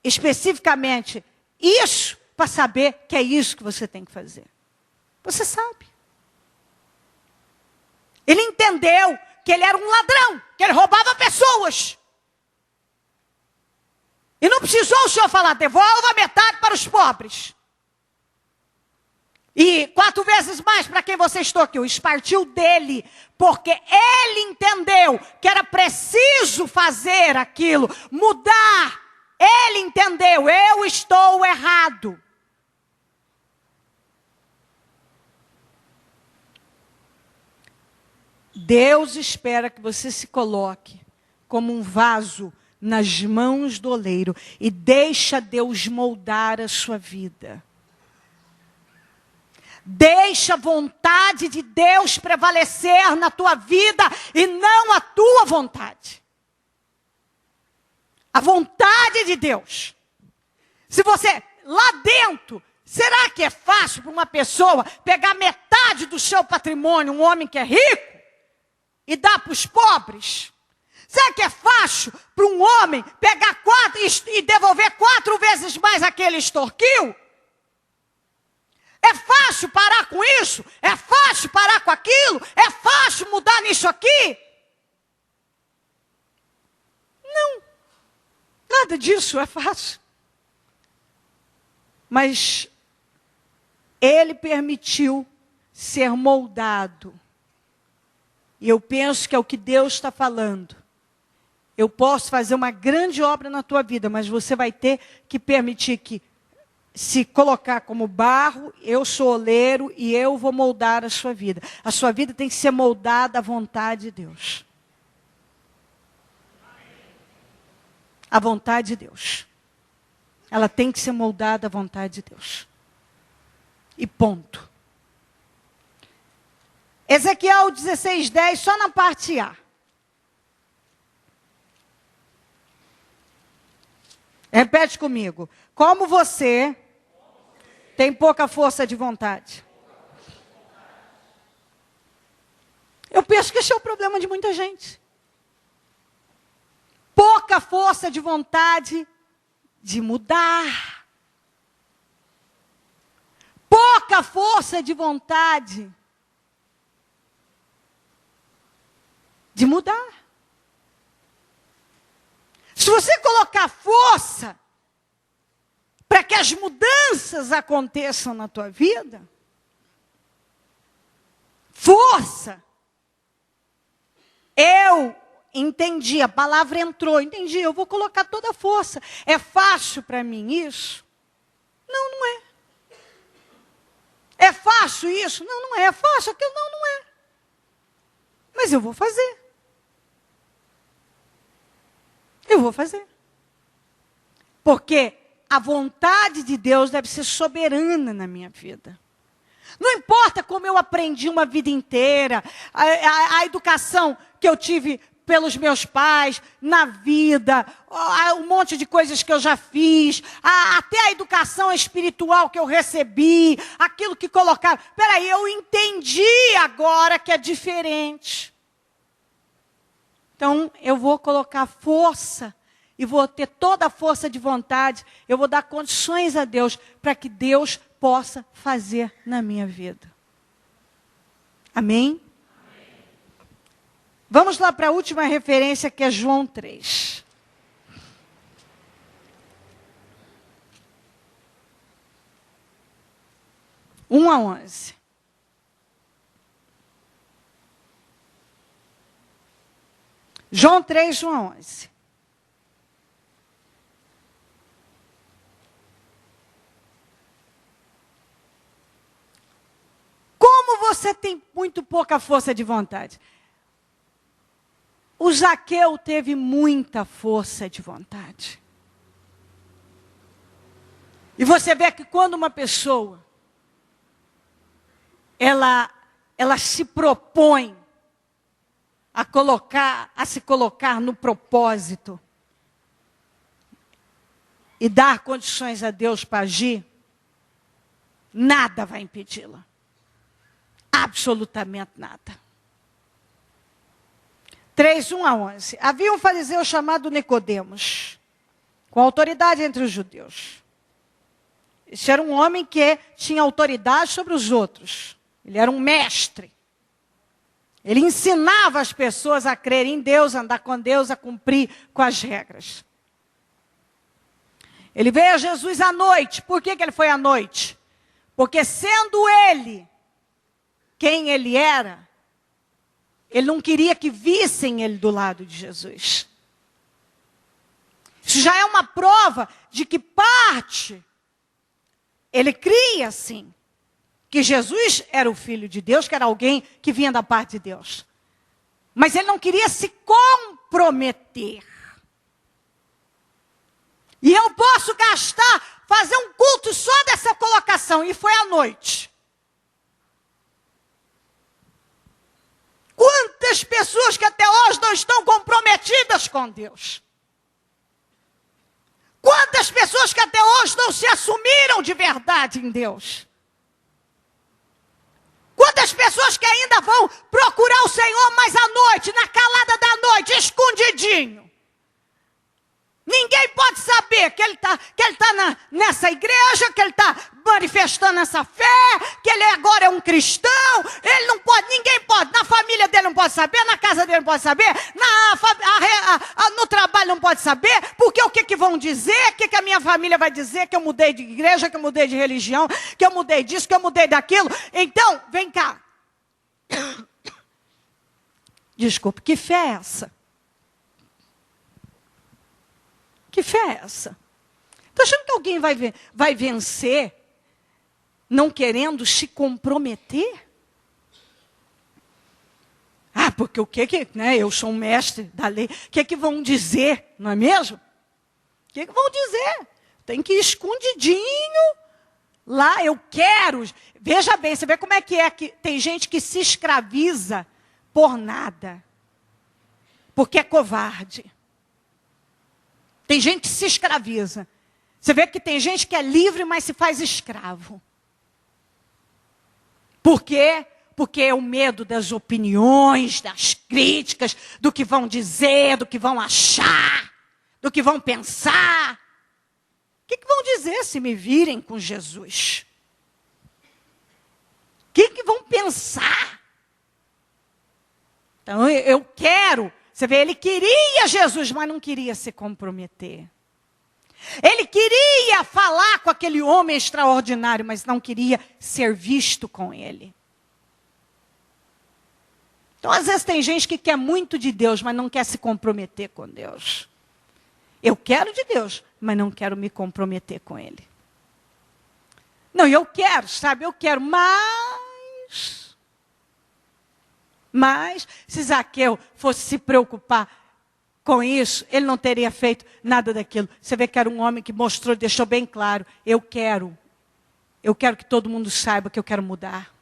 A: especificamente isso para saber que é isso que você tem que fazer. Você sabe. Ele entendeu que ele era um ladrão, que ele roubava pessoas. E não precisou o Senhor falar, devolva metade para os pobres. E 4 vezes mais para quem você extorquiu. Isso partiu dele, porque ele entendeu que era preciso fazer aquilo, mudar. Ele entendeu, eu estou errado. Deus espera que você se coloque como um vaso nas mãos do oleiro e deixa Deus moldar a sua vida. Deixa a vontade de Deus prevalecer na tua vida e não a tua vontade. A vontade de Deus. Se você, lá dentro, será que é fácil para uma pessoa pegar metade do seu patrimônio, um homem que é rico, e dar para os pobres? Será que é fácil para um homem pegar 4 e devolver 4 vezes mais aquele extorquiu? É fácil parar com isso? É fácil parar com aquilo? É fácil mudar nisso aqui? Não. Nada disso é fácil. Mas ele permitiu ser moldado. E eu penso que é o que Deus está falando. Eu posso fazer uma grande obra na tua vida, mas você vai ter que permitir que se colocar como barro, eu sou oleiro e eu vou moldar a sua vida. A sua vida tem que ser moldada à vontade de Deus. A vontade de Deus. Ela tem que ser moldada à vontade de Deus. E ponto. Ezequiel 16:10, só na parte A. Repete comigo. Como você tem pouca força de vontade. Eu penso que esse é o problema de muita gente. Pouca força de vontade de mudar. Pouca força de vontade de mudar. Se você colocar força para que as mudanças aconteçam na tua vida, força, eu entendi, a palavra entrou, entendi, eu vou colocar toda a força. É fácil para mim isso? Não, não é. É fácil isso? Não, não é. É fácil aquilo? Não, não é. Mas eu vou fazer. Eu vou fazer. Porque a vontade de Deus deve ser soberana na minha vida. Não importa como eu aprendi uma vida inteira, a educação que eu tive pelos meus pais, na vida, um monte de coisas que eu já fiz, até a educação espiritual que eu recebi, aquilo que colocaram. Peraí, eu entendi agora que é diferente. Então, eu vou colocar força e vou ter toda a força de vontade, eu vou dar condições a Deus para que Deus possa fazer na minha vida. Amém? Vamos lá para a última referência, que é João 3. Um a 11. João 3, 1 a 11. Como você tem muito pouca força de vontade? O Zaqueu teve muita força de vontade. E você vê que quando uma pessoa, ela se propõe a se colocar no propósito e dar condições a Deus para agir, nada vai impedi-la. Absolutamente nada. 3, 1 a 11. Havia um fariseu chamado Nicodemos, com autoridade entre os judeus. Esse era um homem que tinha autoridade sobre os outros. Ele era um mestre. Ele ensinava as pessoas a crer em Deus, a andar com Deus, a cumprir com as regras. Ele veio a Jesus à noite. Por que ele foi à noite? Porque sendo ele quem ele era, ele não queria que vissem ele do lado de Jesus. Isso já é uma prova de que parte, ele cria sim, que Jesus era o Filho de Deus, que era alguém que vinha da parte de Deus. Mas ele não queria se comprometer. E eu posso fazer um culto só dessa colocação, e foi à noite. Quantas pessoas que até hoje não estão comprometidas com Deus? Quantas pessoas que até hoje não se assumiram de verdade em Deus? Quantas pessoas que ainda vão procurar o Senhor mais à noite, na calada da noite, escondidinho? Ninguém pode saber que ele está nessa igreja, que ele está manifestando essa fé, que ele agora é um cristão. Ele não pode, ninguém pode. Na família dele não pode saber, na casa dele não pode saber, no trabalho não pode saber, porque o que vão dizer, o que a minha família vai dizer, que eu mudei de igreja, que eu mudei de religião, que eu mudei disso, que eu mudei daquilo. Então, vem cá. Desculpe, que fé é essa? Que fé é essa? Está achando que alguém vai vencer não querendo se comprometer? Ah, porque eu sou um mestre da lei. O que vão dizer, não é mesmo? O que vão dizer? Tem que ir escondidinho. Lá eu quero. Veja bem, você vê como é que tem gente que se escraviza por nada. Porque é covarde. Tem gente que se escraviza. Você vê que tem gente que é livre, mas se faz escravo. Por quê? Porque é o medo das opiniões, das críticas, do que vão dizer, do que vão achar, do que vão pensar. O que vão dizer se me virem com Jesus? O que vão pensar? Então eu quero. Você vê, ele queria Jesus, mas não queria se comprometer. Ele queria falar com aquele homem extraordinário, mas não queria ser visto com ele. Então, às vezes tem gente que quer muito de Deus, mas não quer se comprometer com Deus. Eu quero de Deus, mas não quero me comprometer com Ele. Não, eu quero, sabe? Eu quero, mas se Zaqueu fosse se preocupar com isso, ele não teria feito nada daquilo. Você vê que era um homem que mostrou, deixou bem claro, eu quero que todo mundo saiba que eu quero mudar.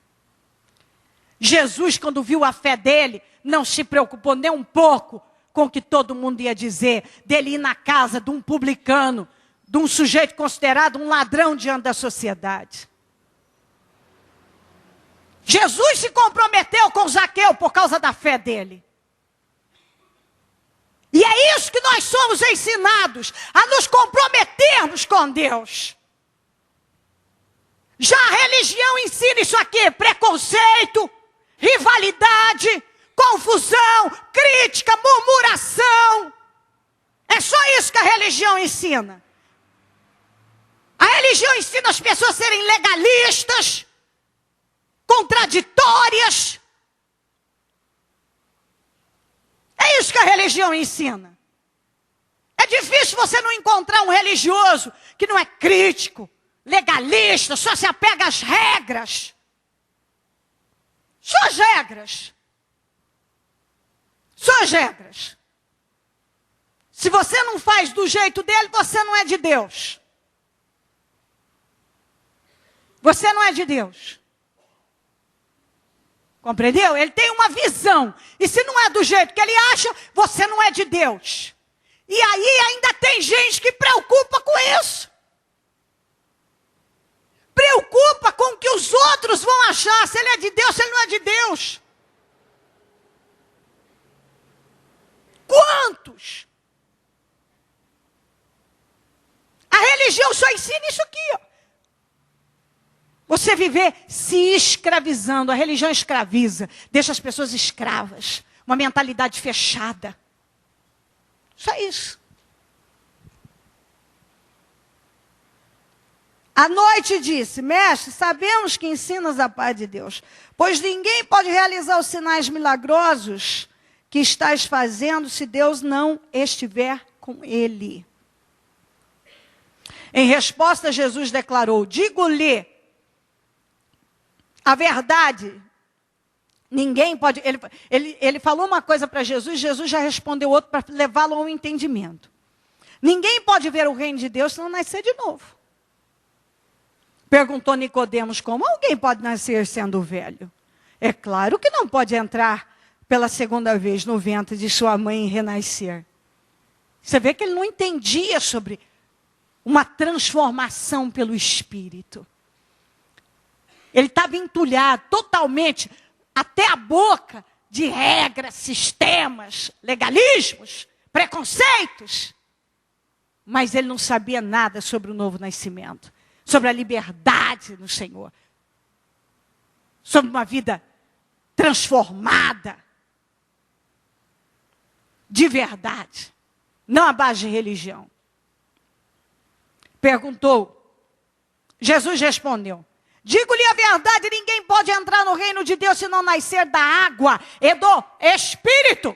A: Jesus, quando viu a fé dele, não se preocupou nem um pouco com o que todo mundo ia dizer, dele ir na casa de um publicano, de um sujeito considerado um ladrão diante da sociedade. Jesus se comprometeu com Zaqueu por causa da fé dele. E é isso que nós somos ensinados, a nos comprometermos com Deus. Já a religião ensina isso aqui, preconceito, rivalidade, confusão, crítica, murmuração. É só isso que a religião ensina. A religião ensina as pessoas a serem legalistas, contraditórias. É isso que a religião ensina. É difícil você não encontrar um religioso que não é crítico, legalista, só se apega às regras. Só as regras. Só as regras. Se você não faz do jeito dele, você não é de Deus. Você não é de Deus. Compreendeu? Ele tem uma visão. E se não é do jeito que ele acha, você não é de Deus. E aí ainda tem gente que preocupa com isso. Preocupa com o que os outros vão achar. Se ele é de Deus, se ele não é de Deus. Quantos? A religião só ensina isso aqui, ó. Você viver se escravizando. A religião escraviza. Deixa as pessoas escravas. Uma mentalidade fechada. Só isso. À noite disse, mestre, sabemos que ensinas a paz de Deus, pois ninguém pode realizar os sinais milagrosos que estás fazendo se Deus não estiver com ele. Em resposta, Jesus declarou, digo-lhe a verdade, ninguém pode... Ele falou uma coisa para Jesus, Jesus já respondeu outra para levá-lo ao entendimento. Ninguém pode ver o reino de Deus se não nascer de novo. Perguntou Nicodemos, como alguém pode nascer sendo velho? É claro que não pode entrar pela segunda vez no ventre de sua mãe e renascer. Você vê que ele não entendia sobre uma transformação pelo Espírito. Ele estava entulhado totalmente, até a boca, de regras, sistemas, legalismos, preconceitos. Mas ele não sabia nada sobre o novo nascimento. Sobre a liberdade no Senhor. Sobre uma vida transformada. De verdade. Não à base de religião. Perguntou. Jesus respondeu. Digo-lhe a verdade, ninguém pode entrar no reino de Deus se não nascer da água e do Espírito.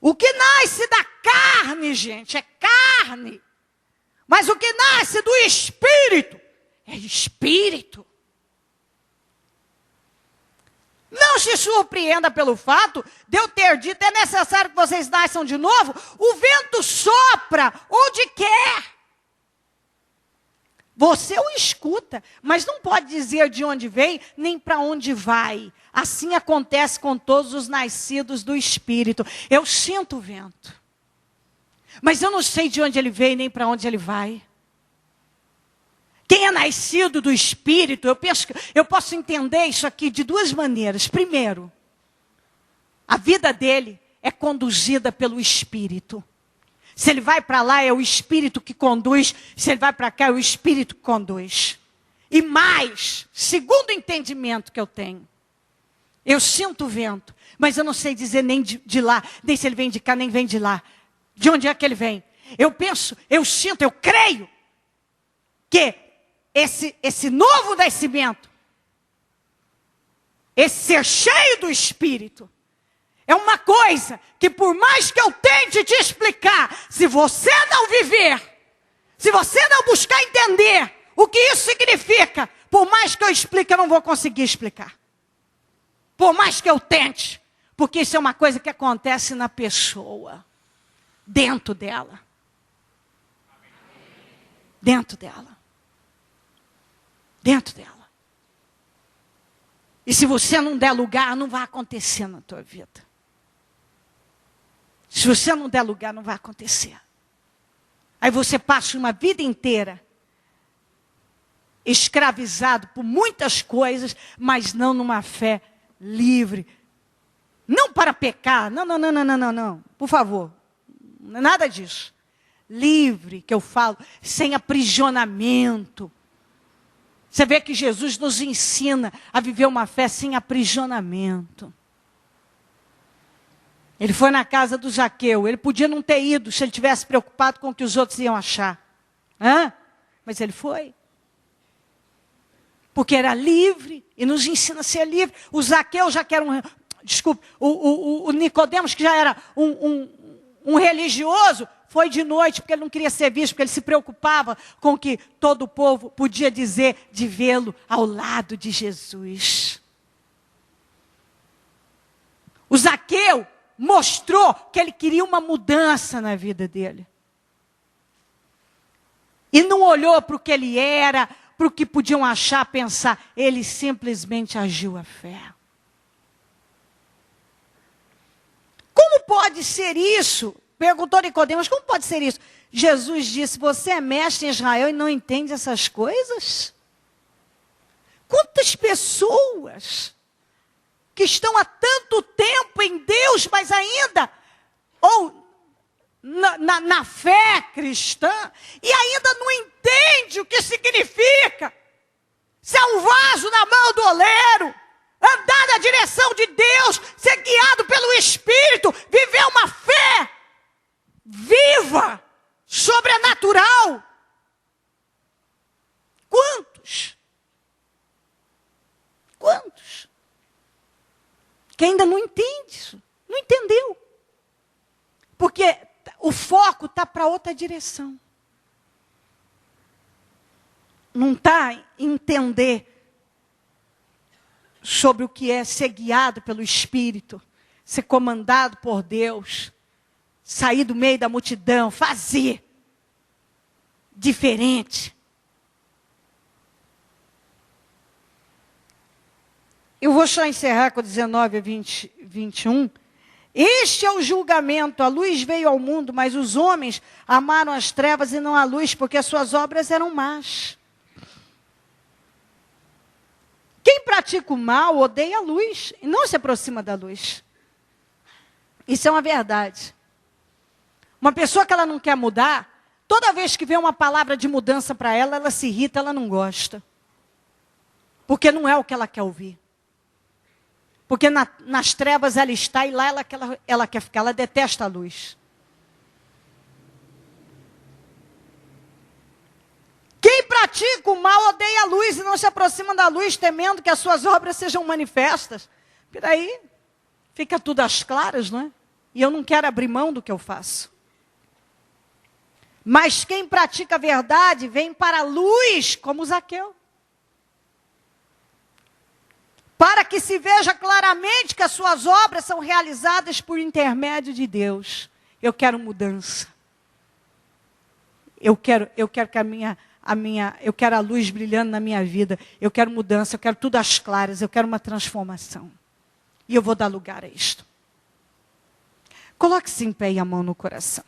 A: O que nasce da carne, gente, é carne. Mas o que nasce do Espírito é Espírito. Não se surpreenda pelo fato de eu ter dito, é necessário que vocês nasçam de novo. O vento sopra onde quer. Você o escuta, mas não pode dizer de onde vem, nem para onde vai. Assim acontece com todos os nascidos do Espírito. Eu sinto o vento. Mas eu não sei de onde ele veio, nem para onde ele vai. Quem é nascido do Espírito, eu penso que eu posso entender isso aqui de duas maneiras. Primeiro, a vida dele é conduzida pelo Espírito. Se ele vai para lá, é o Espírito que conduz. Se ele vai para cá, é o Espírito que conduz. E mais, segundo entendimento que eu tenho, Eu sinto o vento, mas eu não sei dizer nem de lá, nem se ele vem de cá, nem vem de lá. De onde é que ele vem? Eu penso, eu sinto, eu creio que esse novo nascimento, esse ser cheio do Espírito, é uma coisa que por mais que eu tente te explicar, se você não viver, se você não buscar entender o que isso significa, por mais que eu explique, eu não vou conseguir explicar. Por mais que eu tente, porque isso é uma coisa que acontece na pessoa, dentro dela. Dentro dela. Dentro dela. E se você não der lugar, não vai acontecer na tua vida. Se você não der lugar, não vai acontecer. Aí você passa uma vida inteira escravizado por muitas coisas, mas não numa fé livre. Não para pecar. Não. Por favor. Nada disso. Livre, que eu falo, sem aprisionamento. Você vê que Jesus nos ensina a viver uma fé sem aprisionamento. Ele foi na casa do Zaqueu. Ele podia não ter ido se ele tivesse preocupado com o que os outros iam achar. Mas ele foi. Porque era livre e nos ensina a ser livre. O Zaqueu já que era o Nicodemos, que já era um religioso, foi de noite, porque ele não queria ser visto, porque ele se preocupava com o que todo o povo podia dizer de vê-lo ao lado de Jesus. O Zaqueu mostrou que ele queria uma mudança na vida dele. E não olhou para o que ele era, para o que podiam achar, pensar. Ele simplesmente agiu à fé. Como pode ser isso? Perguntou Nicodemos, como pode ser isso? Jesus disse, você é mestre em Israel e não entende essas coisas? Quantas pessoas que estão há tanto tempo em Deus, mas ainda, ou na fé cristã, e ainda não entende o que significa ser um vaso na mão do oleiro, andar na direção de Deus, ser guiado pelo Espírito, viver uma fé viva, sobrenatural. Quantos? Quantos? Que ainda não entende isso, não entendeu. Porque o foco está para outra direção. Não está em entender sobre o que é ser guiado pelo Espírito, ser comandado por Deus, sair do meio da multidão, fazer diferente. Eu vou só encerrar com 19 a 21. Este é o julgamento. A luz veio ao mundo, mas os homens amaram as trevas e não a luz, porque as suas obras eram más. Quem pratica o mal odeia a luz e não se aproxima da luz. Isso é uma verdade. Uma pessoa que ela não quer mudar, toda vez que vem uma palavra de mudança para ela, ela se irrita, ela não gosta. Porque não é o que ela quer ouvir. Porque nas trevas ela está e lá ela quer ficar, ela detesta a luz. Quem pratica o mal odeia a luz e não se aproxima da luz, temendo que as suas obras sejam manifestas. Por aí fica tudo às claras, não é? E eu não quero abrir mão do que eu faço. Mas quem pratica a verdade vem para a luz, como Zaqueu. Para que se veja claramente que as suas obras são realizadas por intermédio de Deus. Eu quero mudança. Eu quero que eu quero a luz brilhando na minha vida. Eu quero mudança, eu quero tudo às claras, eu quero uma transformação. E eu vou dar lugar a isto. Coloque-se em pé e a mão no coração.